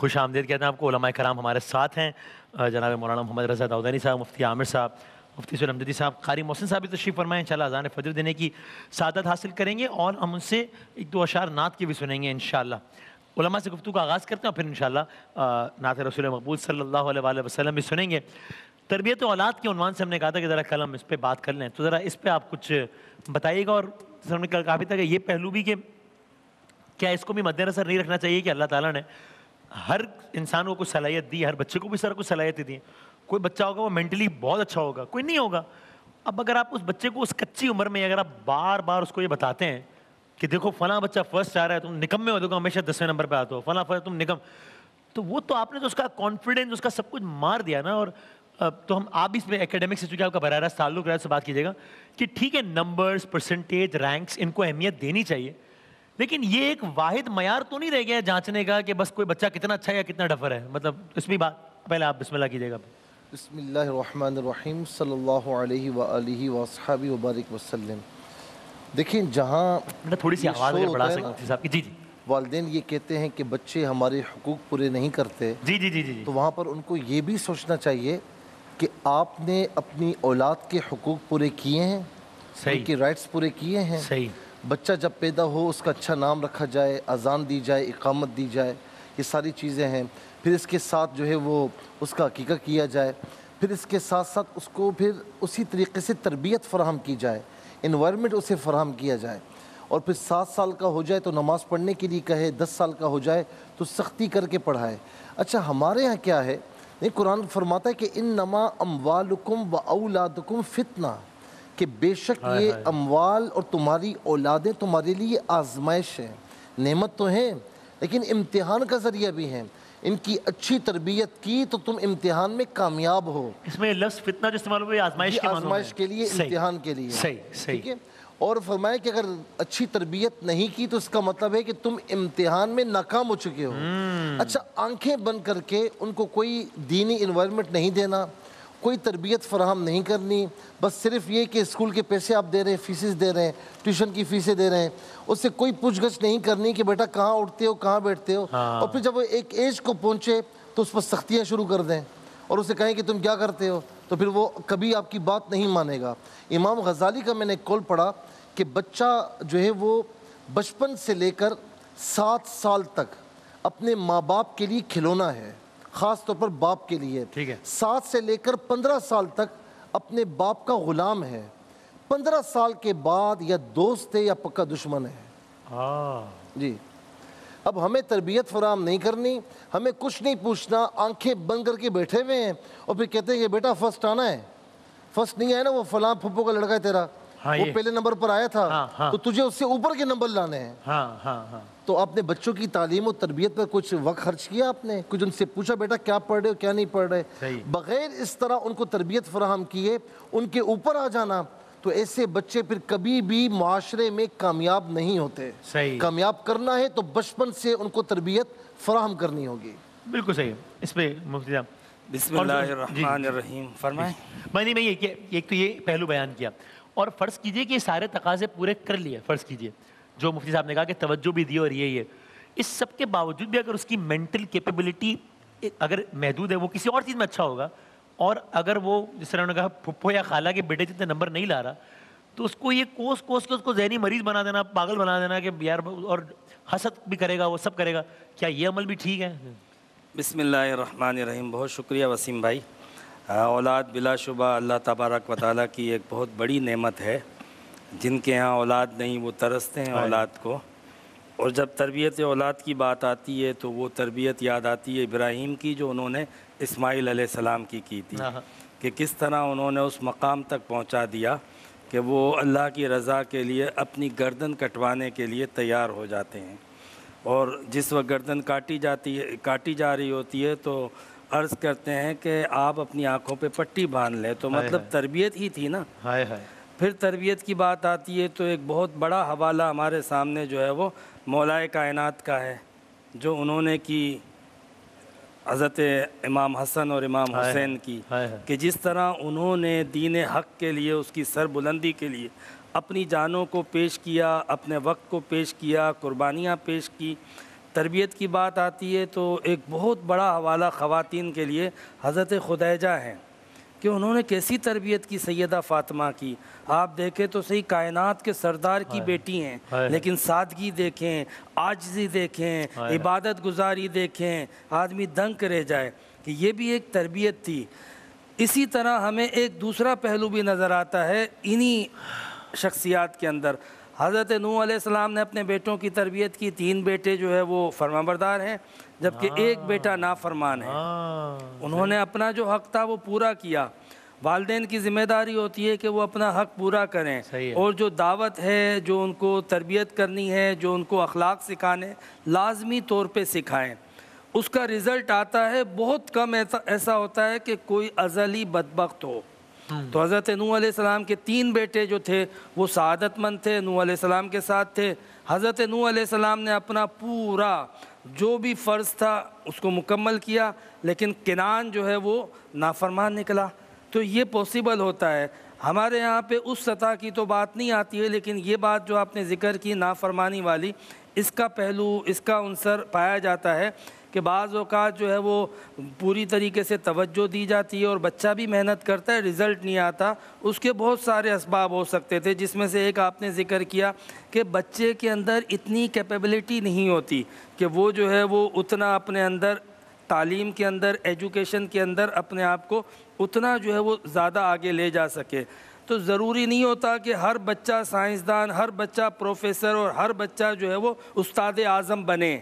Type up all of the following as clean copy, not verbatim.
خوش آمدید کہتے ہیں آپ کو. علماء کرام ہمارے ساتھ ہیں, جناب مولانا محمد رضا داؤدانی صاحب, مفتی عامر صاحب, مفتی سلیم امجدی صاحب, قاری محسن صاحب بھی تشریف فرمائیں. انشاءاللہ اذان فجر دینے کی سعادت حاصل کریں گے اور ہم ان سے ایک دو اشعار نعت کے بھی سنیں گے انشاءاللہ. علماء سے گفتگو کا آغاز کرتے ہیں اور پھر انشاءاللہ نعت رسول مقبول صلی اللہ علیہ وآلہ وسلم بھی سنیں گے. تربیت اولاد کے عنوان سے ہم نے کہا تھا کہ ذرا کل ہم اس پہ بات کر لیں, تو ذرا اس پہ آپ کچھ بتائیے گا. اور ہم نے کہا بھی تھا کہ یہ پہلو بھی کہ کیا اس کو بھی مد نظر نہیں رکھنا چاہیے کہ اللہ تعالیٰ نے ہر انسان کو کچھ صلاحیت دی, ہر بچے کو بھی سر کچھ صلاحیتیں دی. کوئی بچہ ہوگا وہ مینٹلی بہت اچھا ہوگا, کوئی نہیں ہوگا. اب اگر آپ اس بچے کو اس کچی عمر میں اگر آپ بار بار اس کو یہ بتاتے ہیں کہ دیکھو فلاں بچہ فرسٹ آ رہا ہے, تم نکمے ہو, دیکھو ہمیشہ 10ویں نمبر پہ آتے ہو, فلاں فرسٹ تم نکم, تو وہ تو آپ نے تو اس کا کانفیڈنس, اس کا سب کچھ مار دیا نا. اور تو ہم آپ اس میں ایکیڈمک سے چونکہ آپ کا براہ راست تعلق رہا سے بات کیجیے گا کہ ٹھیک ہے نمبرز, پرسنٹیج, رینکس, ان کو اہمیت دینی چاہیے, لیکن یہ ایک واحد معیار تو نہیں رہ گیا جانچنے کا کہ بس کوئی بچہ کتنا اچھا ہے یا کتنا ڈفر ہے. مطلب اس میں بات پہلے آپ بسم اللہ کیجیے گا. بسم اللہ الرحمن الرحیم صلی اللہ علیہ وآلہ وصحبہ وبارک وسلم. دیکھیں جہاں تھوڑی سی آواز اگر بڑھا سکیں مفتی صاحب کی. جی جی. والدین یہ کہتے ہیں کہ بچے ہمارے حقوق پورے نہیں کرتے, جی جی جی جی, تو وہاں پر ان کو یہ بھی سوچنا چاہیے کہ آپ نے اپنی اولاد کے حقوق پورے کیے ہیں, ان کے رائٹس پورے کیے ہیں. صحیح. بچہ جب پیدا ہو اس کا اچھا نام رکھا جائے, اذان دی جائے, اقامت دی جائے, یہ ساری چیزیں ہیں. پھر اس کے ساتھ جو ہے وہ اس کا عقیقہ کیا جائے, پھر اس کے ساتھ ساتھ اس کو پھر اسی طریقے سے تربیت فراہم کی جائے, انوائرمنٹ اسے فراہم کیا جائے. اور پھر 7 سال کا ہو جائے تو نماز پڑھنے کے لیے کہے, 10 سال کا ہو جائے تو سختی کر کے پڑھائے. اچھا ہمارے ہاں کیا ہے, قرآن فرماتا ہے کہ انما اموالکم و اولادکم فتنہ, کہ بے شک یہ اموال اور تمہاری اولادیں تمہارے لیے آزمائش ہیں. نعمت تو ہیں لیکن امتحان کا ذریعہ بھی ہیں. ان کی اچھی تربیت کی تو تم امتحان میں کامیاب ہو. اس میں لفظ فتنہ جو استعمال ہوئے آزمائش کے معنوں میں, آزمائش کے لیے, امتحان کے لیے. صحیح. ٹھیک ہے. اور فرمایا کہ اگر اچھی تربیت نہیں کی تو اس کا مطلب ہے کہ تم امتحان میں ناکام ہو چکے ہو. اچھا آنکھیں بند کر کے ان کو کوئی دینی انوائرمنٹ نہیں دینا, کوئی تربیت فراہم نہیں کرنی, بس صرف یہ کہ اسکول کے پیسے آپ دے رہے ہیں, فیسز دے رہے ہیں, ٹیوشن کی فیسیں دے رہے ہیں, اس سے کوئی پوچھ گچھ نہیں کرنی کہ بیٹا کہاں اٹھتے ہو, کہاں بیٹھتے ہو. اور پھر جب وہ ایک ایج کو پہنچے تو اس پر سختیاں شروع کر دیں اور اسے کہیں کہ تم کیا کرتے ہو, تو پھر وہ کبھی آپ کی بات نہیں مانے گا. امام غزالی کا میں نے ایک قول پڑھا کہ بچہ جو ہے وہ بچپن سے لے کر 7 سال تک اپنے ماں باپ کے لیے کھلونا ہے, خاص طور پر باپ کے لیے. 7 سے لے کر 15 سال تک اپنے باپ کا غلام ہے. 15 سال کے بعد یا دوست ہے یا پکا دشمن ہے. جی اب ہمیں تربیت فراہم نہیں کرنی, ہمیں کچھ نہیں پوچھنا, آنکھیں بند کر کے بیٹھے ہوئے ہیں اور پھر کہتے ہیں کہ بیٹا فرسٹ آنا ہے. فرسٹ نہیں آیا نا, وہ فلاں پھپھو کا لڑکا ہے تیرا, وہ پہلے نمبر پر آیا تھا تو تجھے اس سے اوپر کے نمبر لانے ہیں. تو آپ نے بچوں کی تعلیم و تربیت پر کچھ وقت خرچ کیا, آپ نے کچھ ان سے پوچھا بیٹا کیا پڑھ رہے ہو کیا نہیں پڑھ رہے. بغیر اس طرح ان کو تربیت فراہم کیے ان کے اوپر آ جانا, تو ایسے بچے پھر کبھی بھی معاشرے میں کامیاب نہیں ہوتے. کامیاب کرنا ہے تو بچپن سے ان کو تربیت فراہم کرنی ہوگی. بالکل صحیح. اس پہ مفتی صاحب بسم اللہ الرحمن الرحیم فرمائیں. میں یہ کہ ایک تو یہ پہلو بیان کیا, اور فرض کیجئے کہ یہ سارے تقاضے پورے کر لیے, فرض کیجئے جو مفتی صاحب نے کہا کہ توجہ بھی دی اور یہ اس سب کے باوجود بھی اگر اس کی مینٹل کیپیبلٹی اگر محدود ہے, وہ کسی اور چیز میں اچھا ہوگا, اور اگر وہ جس طرح انہوں نے کہا پھپھو یا خالہ کے بیٹے جتنے نمبر نہیں لا رہا, تو اس کو یہ کوس کے اس کو ذہنی مریض بنا دینا, پاگل بنا دینا کہ یار, اور حسد بھی کرے گا, وہ سب کرے گا. کیا یہ عمل بھی ٹھیک ہے؟ بسم اللہ الرحمن الرحیم. بہت شکریہ وسیم بھائی. اولاد بلا شبہ اللہ تبارک و تعالیٰ کی ایک بہت بڑی نعمت ہے. جن کے ہاں اولاد نہیں وہ ترستے ہیں اولاد کو, اور جب تربیت اولاد کی بات آتی ہے تو وہ تربیت یاد آتی ہے ابراہیم کی جو انہوں نے اسماعیل علیہ السلام کی تھی, کہ کس طرح انہوں نے اس مقام تک پہنچا دیا کہ وہ اللہ کی رضا کے لیے اپنی گردن کٹوانے کے لیے تیار ہو جاتے ہیں. اور جس وقت گردن کاٹی جا رہی ہوتی ہے تو عرض کرتے ہیں کہ آپ اپنی آنکھوں پہ پٹی باندھ لیں, تو مطلب تربیت ہی تھی نا. پھر تربیت کی بات آتی ہے تو ایک بہت بڑا حوالہ ہمارے سامنے جو ہے وہ مولائے کائنات کا ہے, جو انہوں نے کی حضرت امام حسن اور امام حسین کی, کہ جس طرح انہوں نے دین حق کے لیے, اس کی سر بلندی کے لیے اپنی جانوں کو پیش کیا, اپنے وقت کو پیش کیا, قربانیاں پیش کی. تربیت کی بات آتی ہے تو ایک بہت بڑا حوالہ خواتین کے لیے حضرت خدیجہ ہیں کہ انہوں نے کیسی تربیت کی سیدہ فاطمہ کی. آپ دیکھیں تو صحیح کائنات کے سردار کی بیٹی ہیں, لیکن سادگی دیکھیں, عاجزی دیکھیں, عبادت گزاری دیکھیں, آدمی دنگ رہ جائے کہ یہ بھی ایک تربیت تھی. اسی طرح ہمیں ایک دوسرا پہلو بھی نظر آتا ہے انہی شخصیات کے اندر. حضرت نوح علیہ السلام نے اپنے بیٹوں کی تربیت کی. 3 بیٹے جو ہے وہ فرمانبردار ہیں, جبکہ 1 بیٹا نافرمان ہے. انہوں نے اپنا جو حق تھا وہ پورا کیا. والدین کی ذمہ داری ہوتی ہے کہ وہ اپنا حق پورا کریں, اور جو دعوت ہے, جو ان کو تربیت کرنی ہے, جو ان کو اخلاق سکھانے, لازمی طور پہ سکھائیں. اس کا رزلٹ آتا ہے بہت کم ایسا ہوتا ہے کہ کوئی ازلی بدبخت ہو. تو حضرت نوح علیہ السلام کے 3 بیٹے جو تھے وہ سعادت مند تھے, نوح علیہ السلام کے ساتھ تھے. حضرت نوح علیہ السلام نے اپنا پورا جو بھی فرض تھا اس کو مکمل کیا, لیکن کنعان جو ہے وہ نافرمان نکلا. تو یہ پاسبل ہوتا ہے. ہمارے یہاں پہ اس سطح کی تو بات نہیں آتی ہے, لیکن یہ بات جو آپ نے ذکر کی نافرمانی والی, اس کا پہلو, اس کا عنصر پایا جاتا ہے کہ بعض اوقات جو ہے وہ پوری طریقے سے توجہ دی جاتی ہے اور بچہ بھی محنت کرتا ہے, رزلٹ نہیں آتا. اس کے بہت سارے اسباب ہو سکتے تھے, جس میں سے ایک آپ نے ذکر کیا کہ بچے کے اندر اتنی کیپیبلٹی نہیں ہوتی کہ وہ جو ہے وہ اتنا اپنے اندر تعلیم کے اندر, ایجوکیشن کے اندر اپنے آپ کو اتنا جو ہے وہ زیادہ آگے لے جا سکے. تو ضروری نہیں ہوتا کہ ہر بچہ سائنسدان, ہر بچہ پروفیسر اور ہر بچہ جو ہے وہ استاد اعظم بنے.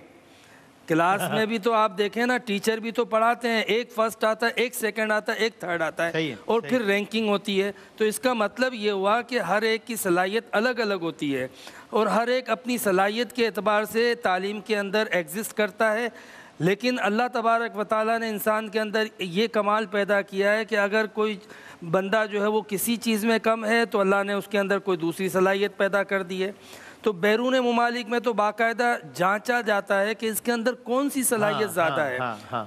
کلاس میں بھی تو آپ دیکھیں نا, ٹیچر بھی تو پڑھاتے ہیں, 1 فرسٹ آتا ہے, 1 سیکنڈ آتا ہے, 1 تھرڈ آتا ہے, اور پھر رینکنگ ہوتی ہے. تو اس کا مطلب یہ ہوا کہ ہر ایک کی صلاحیت الگ الگ ہوتی ہے, اور ہر ایک اپنی صلاحیت کے اعتبار سے تعلیم کے اندر ایگزسٹ کرتا ہے. لیکن اللہ تبارک و تعالیٰ نے انسان کے اندر یہ کمال پیدا کیا ہے کہ اگر کوئی بندہ جو ہے وہ کسی چیز میں کم ہے تو اللہ نے اس کے اندر کوئی دوسری صلاحیت پیدا کر دی ہے. تو بیرون ممالک میں تو باقاعدہ جانچا جاتا ہے کہ اس کے اندر کون سی صلاحیت زیادہ ہے,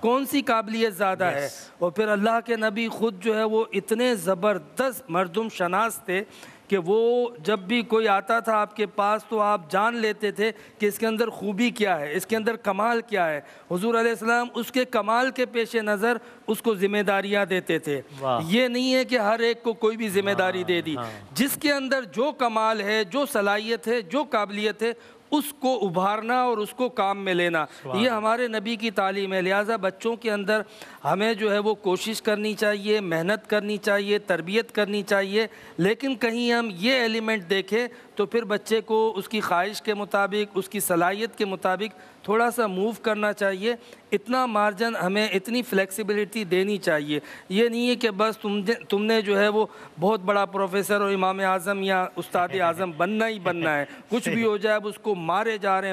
کون سی قابلیت زیادہ ہے. اور پھر اللہ کے نبی خود جو ہے وہ اتنے زبردست مردم شناس تھے کہ وہ جب بھی کوئی آتا تھا آپ کے پاس تو آپ جان لیتے تھے کہ اس کے اندر خوبی کیا ہے, اس کے اندر کمال کیا ہے. حضور علیہ السلام اس کے کمال کے پیش نظر اس کو ذمہ داریاں دیتے تھے. یہ نہیں ہے کہ ہر ایک کو کوئی بھی ذمہ داری دے دی. جس کے اندر جو کمال ہے, جو صلاحیت ہے, جو قابلیت ہے, اس کو ابھارنا اور اس کو کام میں لینا, یہ ہمارے نبی کی تعلیم ہے. لہٰذا بچوں کے اندر ہمیں جو ہے وہ کوشش کرنی چاہیے, محنت کرنی چاہیے, تربیت کرنی چاہیے, لیکن کہیں ہم یہ ایلیمنٹ دیکھیں تو پھر بچے کو اس کی خواہش کے مطابق, اس کی صلاحیت کے مطابق تھوڑا سا موو کرنا چاہیے. اتنا مارجن ہمیں, اتنی فلیکسیبلٹی دینی چاہیے. یہ نہیں ہے کہ بس تم نے جو ہے وہ بہت بڑا پروفیسر اور امام اعظم یا استاد اعظم بننا ہی بننا ہے, کچھ بھی ہو جائے اب اس کو مارے جا رہے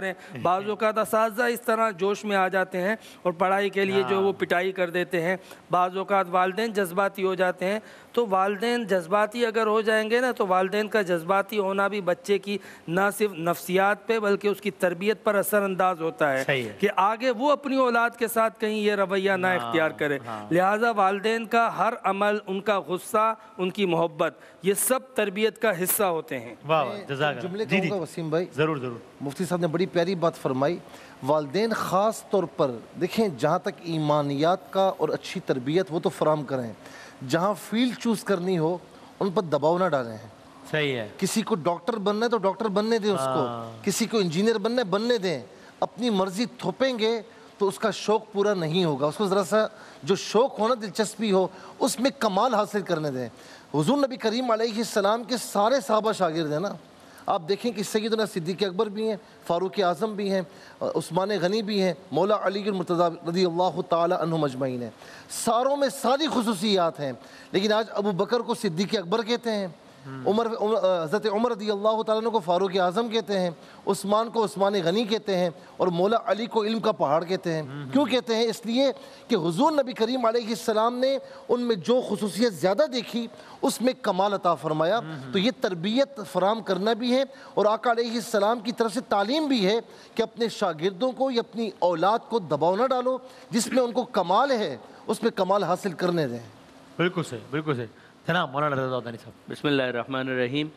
ہیں. بعض اوقات اساتذہ اس طرح جوش میں آ جاتے ہیں اور پڑھائی کے لیے جو وہ پٹائی کر دیتے ہیں. بعض اوقات والدین جذباتی ہو جاتے ہیں. تو والدین جذباتی اگر ہو جائیں گے نا تو والدین کا جذباتی ہونا بھی بچے کی نہ صرف نفسیات پہ بلکہ اس کی تربیت پر اثر انداز ہوتا ہے کہ آگے وہ اپنی اولاد کے ساتھ کہیں یہ رویہ نہ اختیار کرے. لہٰذا والدین کا ہر عمل, ان کا غصہ, ان کی محبت, یہ سب تربیت کا حصہ ہوتے ہیں. جملے کہوں گا وسیم بھائی, ضرور. مفتی صاحب نے بڑی پیاری بات فرمائی. والدین خاص طور پر دیکھیں, جہاں تک ایمانیات کا اور اچھی تربیت وہ تو فراہم کریں, جہاں فیلڈ چوز کرنی ہو ان پر دباؤ نہ ڈالیں ہیں. صحیح ہے. کسی کو ڈاکٹر بننا ہے تو ڈاکٹر بننے دیں اس کو, کسی کو انجینئر بننا ہے بننے دیں. اپنی مرضی تھوپیں گے تو اس کا شوق پورا نہیں ہوگا. اس کو ذرا سا جو شوق ہو نا, دلچسپی ہو, اس میں کمال حاصل کرنے دیں. حضور نبی کریم علیہ السلام کے سارے صحابہ شاگرد ہیں نا. آپ دیکھیں کہ سیدنا صدیق اکبر بھی ہیں, فاروق اعظم بھی ہیں, عثمان غنی بھی ہیں, مولا علی المرتضیٰ رضی اللہ تعالی عنہم اجمعین ہیں. ساروں میں ساری خصوصیات ہیں. لیکن آج ابو بکر کو صدیق اکبر کہتے ہیں, حضرت عمر رضی اللہ تعالیٰ عنہ کو فاروق اعظم کہتے ہیں, عثمان کو عثمان غنی کہتے ہیں, اور مولا علی کو علم کا پہاڑ کہتے ہیں. کیوں کہتے ہیں؟ اس لیے کہ حضور نبی کریم علیہ السلام نے ان میں جو خصوصیت زیادہ دیکھی اس میں کمال عطا فرمایا. تو یہ تربیت فراہم کرنا بھی ہے, اور آقا علیہ السلام کی طرف سے تعلیم بھی ہے کہ اپنے شاگردوں کو یا اپنی اولاد کو دباؤ نہ ڈالو, جس میں ان کو کمال ہے اس میں کمال حاصل کرنے دیں. بالکل صحیح, بالکل صحیح. جناب مولانا رضا عودانی صاحب. بسم اللہ الرحمن الرحیم.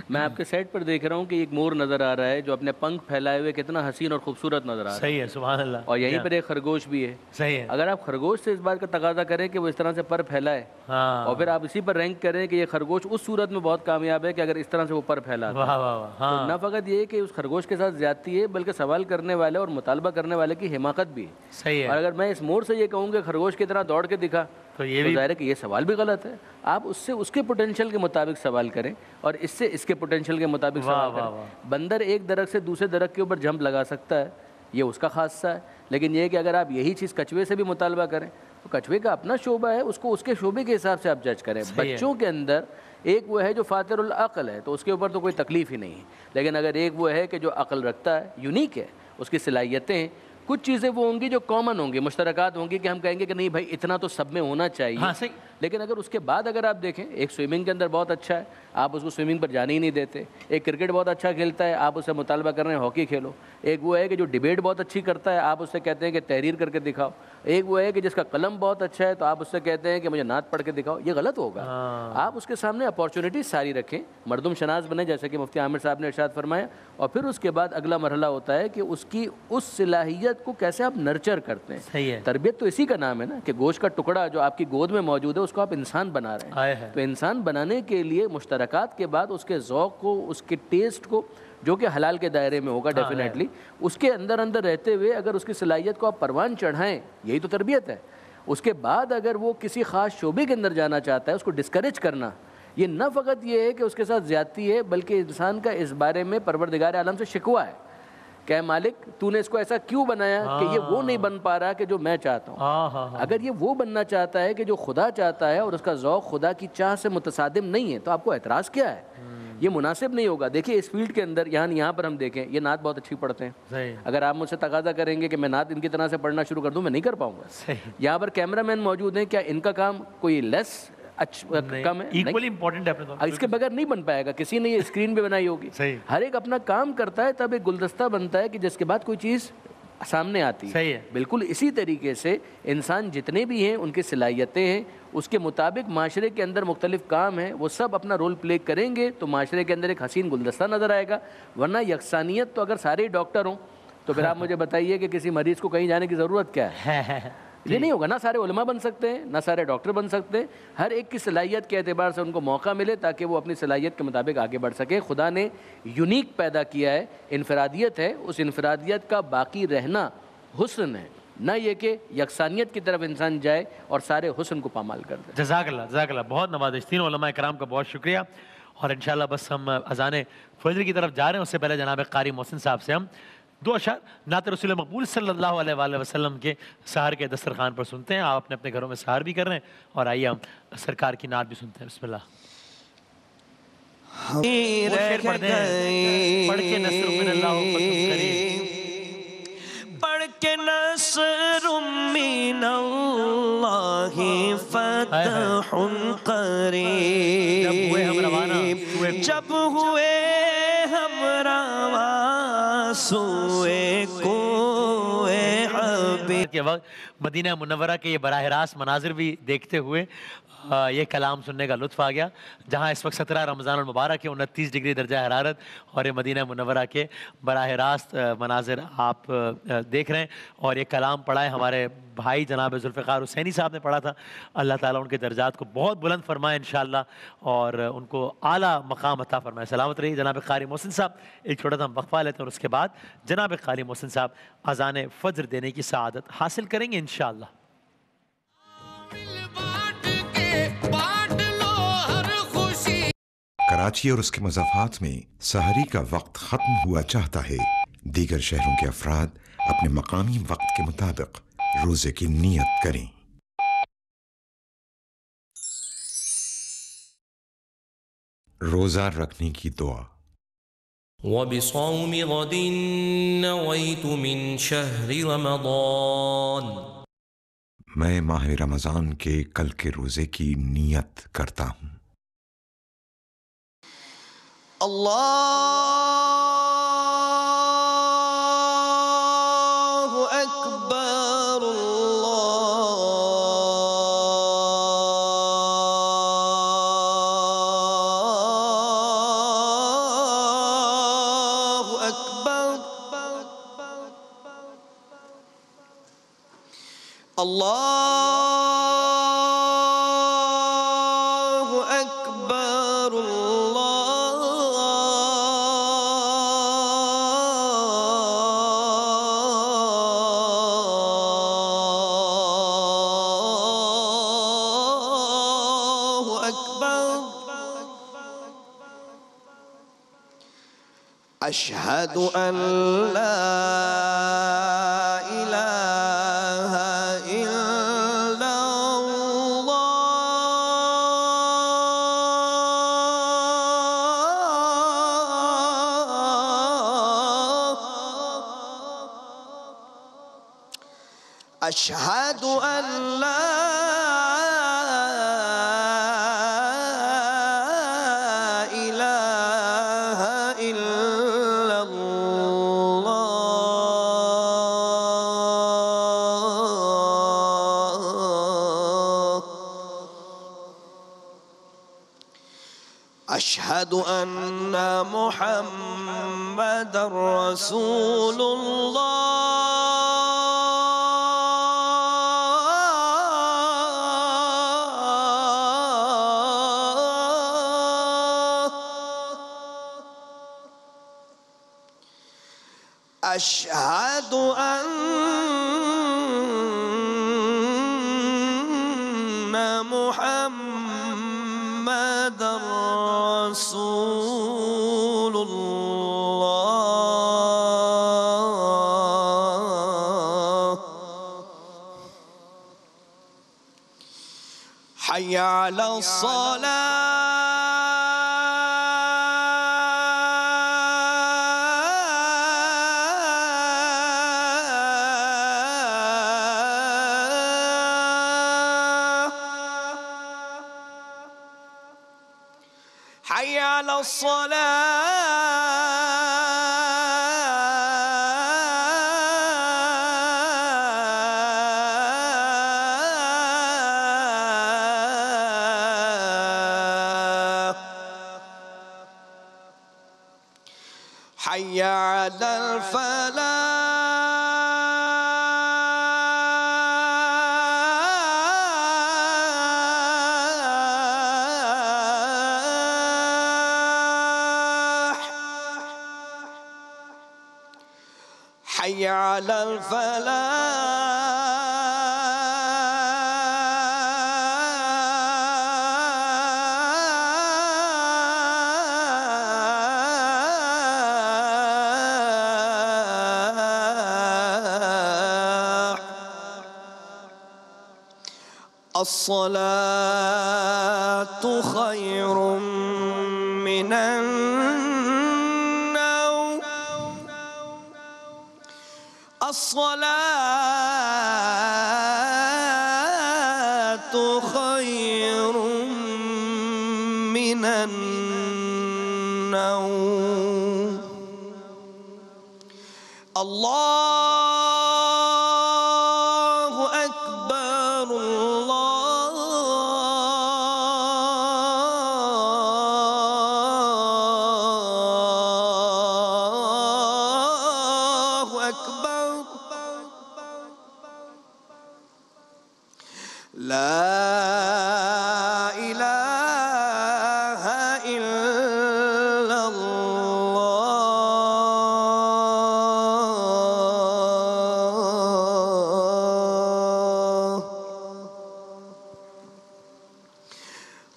میں آپ کے سیٹ پر دیکھ رہا ہوں کہ ایک مور نظر آ رہا ہے جو اپنے پنکھ پھیلائے ہوئے کتنا حسین اور خوبصورت نظر آ رہا ہے. صحیح ہے, سبحان اللہ. اور یہیں پر ایک خرگوش بھی ہے. صحیح ہے. اگر آپ خرگوش سے اس بات کا تقاضا کریں کہ وہ اس طرح سے پر پھیلائے, ہاں, اور پھر آپ اسی پر رینک کریں کہ یہ خرگوش اس صورت میں بہت کامیاب ہے کہ اگر اس طرح سے وہ پر پھیلا. واہ واہ واہ. ہاں, نہ فقط یہ کہ اس خرگوش کے ساتھ زیادتی ہے بلکہ سوال کرنے والے اور مطالبہ کرنے والے کی حماقت بھی ہے. صحیح اور ہے. اگر میں اس مور سے یہ کہوں کہ خرگوش کی طرح دوڑ کے دکھا تو یہ تو بھی ظاہر ہے کہ یہ سوال بھی غلط ہے. آپ اس سے اس کے پوٹینشیل کے مطابق سوال کریں اور اس سے اس کے پوٹینشیل کے مطابق سوال کریں. بندر ایک درخت سے دوسرے درخت کے اوپر جمپ لگا سکتا ہے, یہ اس کا خاصہ ہے, لیکن یہ کہ اگر آپ یہی چیز کچھوے سے بھی مطالبہ کریں تو کچھوے کا اپنا شعبہ ہے, اس کو اس کے شعبے کے حساب سے آپ جج کریں. بچوں کے اندر ایک وہ ہے جو فاطر العقل ہے تو اس کے اوپر تو کوئی تکلیف ہی نہیں ہے, لیکن اگر ایک وہ ہے کہ جو عقل رکھتا ہے, یونیک ہے, اس کی صلاحیتیں ہیں, کچھ چیزیں وہ ہوں گی جو کامن ہوں گی, مشترکات ہوں گی کہ ہم کہیں گے کہ نہیں بھائی اتنا تو سب میں ہونا چاہیے. ہاں صحیح. لیکن اگر اس کے بعد اگر آپ دیکھیں, ایک سوئمنگ کے اندر بہت اچھا ہے, آپ اس کو سوئمنگ پر جانے ہی نہیں دیتے. ایک کرکٹ بہت اچھا کھیلتا ہے, آپ اس سے مطالبہ کر رہے ہیں ہاکی کھیلو. ایک وہ ہے کہ جو ڈیبیٹ بہت اچھی کرتا ہے, آپ اس سے کہتے ہیں کہ تحریر کر کے دکھاؤ. ایک وہ ہے کہ جس کا قلم بہت اچھا ہے تو آپ اس سے کہتے ہیں کہ مجھے نعت پڑھ کے دکھاؤ. یہ غلط ہوگا. آپ اس کے سامنے اپارچونیٹی ساری رکھیں, مردم شناس بنے جیسے کہ مفتی عامر صاحب نے ارشاد فرمایا, اور پھر اس کے بعد اگلا مرحلہ ہوتا ہے کہ اس کی اس صلاحیت کو کیسے آپ نرچر کرتے ہیں. صحیح ہے. تربیت تو اسی کا نام ہے نا کہ گوشت کا ٹکڑا جو آپ کی گود میں موجود ہے اس کو آپ انسان بنا رہے ہیں. تو انسان بنانے کے لیے مشترکات کے بعد اس کے ذوق کو, اس کے ٹیسٹ کو, جو کہ حلال کے دائرے میں ہوگا ڈیفینیٹلی, اس کے اندر رہتے ہوئے اگر اس کی صلاحیت کو آپ پروان چڑھائیں, یہی تو تربیت ہے. اس کے بعد اگر وہ کسی خاص شعبے کے اندر جانا چاہتا ہے, اس کو ڈسکریج کرنا, یہ نہ فقط یہ ہے کہ اس کے ساتھ زیادتی ہے بلکہ انسان کا اس بارے میں پروردگار عالم سے شکوہ ہے کہ اے مالک تو نے اس کو ایسا کیوں بنایا کہ یہ وہ نہیں بن پا رہا کہ جو میں چاہتا ہوں. اگر یہ وہ بننا چاہتا ہے کہ جو خدا چاہتا ہے اور اس کا ذوق خدا کی چاہ سے متصادم نہیں ہے تو آپ کو اعتراض کیا ہے؟ یہ مناسب نہیں ہوگا. دیکھیے اس فیلڈ کے اندر یہاں پر ہم دیکھیں, یہ نعت بہت اچھی پڑھتے ہیں. اگر آپ مجھ سے تقاضا کریں گے کہ میں نعت ان کی طرح سے پڑھنا شروع کر دوں, میں نہیں کر پاؤں گا. یہاں پر کیمرہ مین موجود ہیں, کیا ان کا کام کوئی لیس کم ہے؟ ایکولی امپورٹنٹ ہے. اس کے بغیر نہیں بن پائے گا. کسی نے یہ اسکرین پہ بنائی ہوگی. ہر ایک اپنا کام کرتا ہے تب ایک گلدستہ بنتا ہے کہ جس کے بعد کوئی چیز سامنے آتی ہے. بالکل اسی طریقے سے انسان جتنے بھی ہیں ان کی صلاحیتیں ہیں, اس کے مطابق معاشرے کے اندر مختلف کام ہیں, وہ سب اپنا رول پلے کریں گے تو معاشرے کے اندر ایک حسین گلدستہ نظر آئے گا. ورنہ یکسانیت تو اگر سارے ڈاکٹر ہوں تو پھر آپ مجھے بتائیے کہ کسی مریض کو کہیں جانے کی ضرورت کیا ہے؟ یہ نہیں ہوگا. نہ سارے علماء بن سکتے ہیں, نہ سارے ڈاکٹر بن سکتے ہیں. ہر ایک کی صلاحیت کے اعتبار سے ان کو موقع ملے تاکہ وہ اپنی صلاحیت کے مطابق آگے بڑھ سکے. خدا نے یونیک پیدا کیا ہے, انفرادیت ہے, اس انفرادیت کا باقی رہنا حسن ہے, نہ یہ کہ یکسانیت کی طرف انسان جائے اور سارے حسن کو پامال کر دے. جزاک اللہ بہت نوازش. تینوں علماء کرام کا بہت شکریہ. اور انشاءاللہ بس ہم اذان فجر کی طرف جا رہے ہیں, اس سے پہلے جناب قاری محسن صاحب سے ہم دو اشعار نعت رسول مقبول صلی اللہ علیہ وآلہ وسلم کے سحر کے دسترخوان پر سنتے ہیں. آپ اپنے اپنے گھروں میں سحر بھی کر رہے ہیں, اور آئیے ہم سرکار کی نعت بھی سنتے ہیں. بسم اللہ. وہ شعر پڑھ دیں, پڑھ کے نصر من اللہ فتح قریب, پڑھ کے نصر من اللہ فتح قریب, جب ہوئے ہم روان سوئے کوئے حبیب کے وقت مدینہ منورہ کے یہ براہ راست مناظر بھی دیکھتے ہوئے یہ کلام سننے کا لطف آ گیا, جہاں اس وقت 17 رمضان المبارک ہے, 29 ڈگری درجہ حرارت, اور یہ مدینہ منورہ کے براہ راست مناظر آپ دیکھ رہے ہیں. اور یہ کلام پڑھا ہے ہمارے بھائی جناب ذوالفقار حسینی صاحب نے پڑھا تھا. اللہ تعالیٰ ان کے درجات کو بہت بلند فرمائے انشاءاللہ, اور ان کو اعلیٰ مقام عطا فرمائے. سلامت رہیے. جناب قاری محسن صاحب ایک چھوٹا سا ہم وقفہ لیتے ہیں, اور اس کے بعد جناب قاری محسن صاحب اذان فجر دینے کی سعادت حاصل کریں گے انشاءاللہ. کراچی اور اس کے مضافات میں سحری کا وقت ختم ہوا چاہتا ہے. دیگر شہروں کے افراد اپنے مقامی وقت کے مطابق روزے کی نیت کریں. روزہ رکھنے کی دعا. وبصوم غد نويت من شهر رمضان, میں ماہ رمضان کے کل کے روزے کی نیت کرتا ہوں. اللہ اکبر اللہ اکبر اللہ اکبر اشہد ان لا الہ الا اللہ اشہد ان لا أشهد أن محمد رسول الله أشهد أن محمد رسول الله حي على حي على الصلاة حي على الفلاح حي على الفلاح الصلاة خير من النوم الصلاة خير من النوم الله أكبر الله أكبر لا إله إلا الله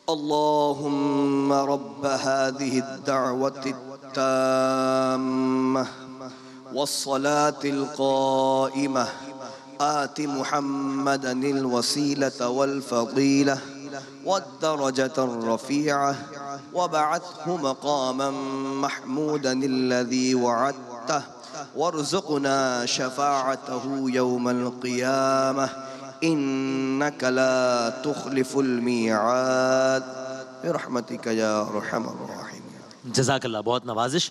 اللهم رب هذه الدعوة التامة والصلاة القائمة آت محمدا الوسيلة والفضيلة والدرجة الرفيعة وابعثه مقاما محمودا الذي وعدته وارزقنا شفاعته يوم القيامة إنك لا تخلف الميعاد برحمتك يا أرحم الراحمين. جزاک اللہ، بہت نوازش.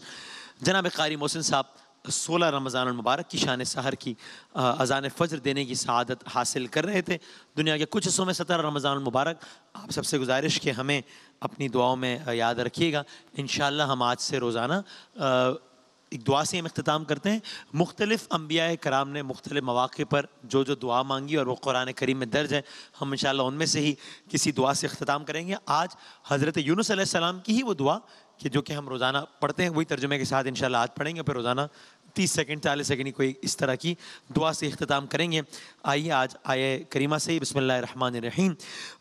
جناب قاری محسن صاحب 16 رمضان المبارک کی شان سحر کی اذان فجر دینے کی سعادت حاصل کر رہے تھے دنیا کے کچھ حصوں میں. 17 رمضان المبارک آپ سب سے گزارش کہ ہمیں اپنی دعاؤں میں یاد رکھیے گا. انشاءاللہ ہم آج سے روزانہ ایک دعا سے ہم اختتام کرتے ہیں. مختلف انبیاء کرام نے مختلف مواقع پر جو جو دعا مانگی اور وہ قرآن کریم میں درج ہے، ہم انشاءاللہ ان میں سے ہی کسی دعا سے اختتام کریں گے. آج حضرت یونس علیہ السلام کی ہی وہ دعا کہ جو کہ ہم روزانہ پڑھتے ہیں، وہی ترجمے کے ساتھ انشاءاللہ آج پڑھیں گے، پھر روزانہ 30 سیکنڈ 40 سیکنڈ کوئی اس طرح کی دعا سے اختتام کریں گے. آئیے آج آیہ کریمہ سے بسم اللہ الرحمن الرحیم.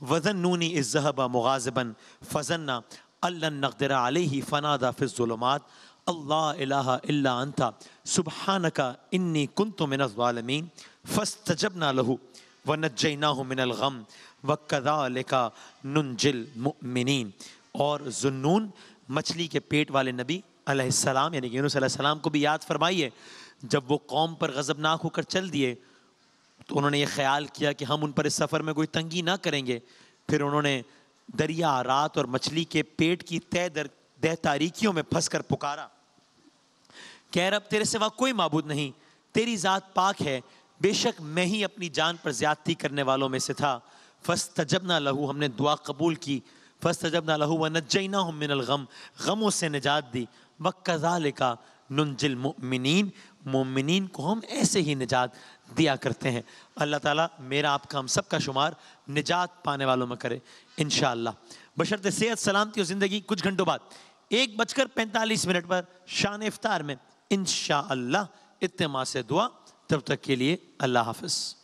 وَظَنُّونِي إِذ ذَهَبَ مُغَاضِبًا فَظَنَّ أَن لَّن نَّقْدِرَ عَلَيْهِ فَنَادَىٰ فِي الظُّلُمَاتِ اللَّهَ إِلَٰهَ إِلَّا أَنتَ سُبْحَانَكَ إِنِّي كُنتُ مِنَ الظَّالِمِينَ فَاسْتَجَبْنَا لَهُ وَنَجَّيْنَاهُ مِنَ الْغَمِّ وَكَذَٰلِكَ نُنجِّي الْمُؤْمِنِينَ. اور ذُنُّون مچھلی کے پیٹ والے نبی علیہ السلام یعنی یونس علیہ السلام کو بھی یاد فرمائیے. جب وہ قوم پر غضبناک ہو کر چل دیے تو انہوں نے یہ خیال کیا کہ ہم ان پر اس سفر میں کوئی تنگی نہ کریں گے. پھر انہوں نے دریا، رات اور مچھلی کے پیٹ کی تہ تاریکیوں میں پھنس کر پکارا کہ اے رب تیرے سوا کوئی معبود نہیں، تیری ذات پاک ہے، بے شک میں ہی اپنی جان پر زیادتی کرنے والوں میں سے تھا. فاستجبنا لہو، ہم نے دعا قبول کی. فاستجبنا لہو ونجیناہم من الغم، غموں سے نجات دی. وکذالک ننجی المؤمنین، مومنین کو ہم ایسے ہی نجات دیا کرتے ہیں. اللہ تعالیٰ میرا آپ کا ہم سب کا شمار نجات پانے والوں میں کرے انشاءاللہ. بشرط صحت، سلامتی اور زندگی. کچھ گھنٹوں بعد 1:45 پر شان افطار میں انشاءاللہ اجتماع سے دعا. تب تک کے لیے اللہ حافظ.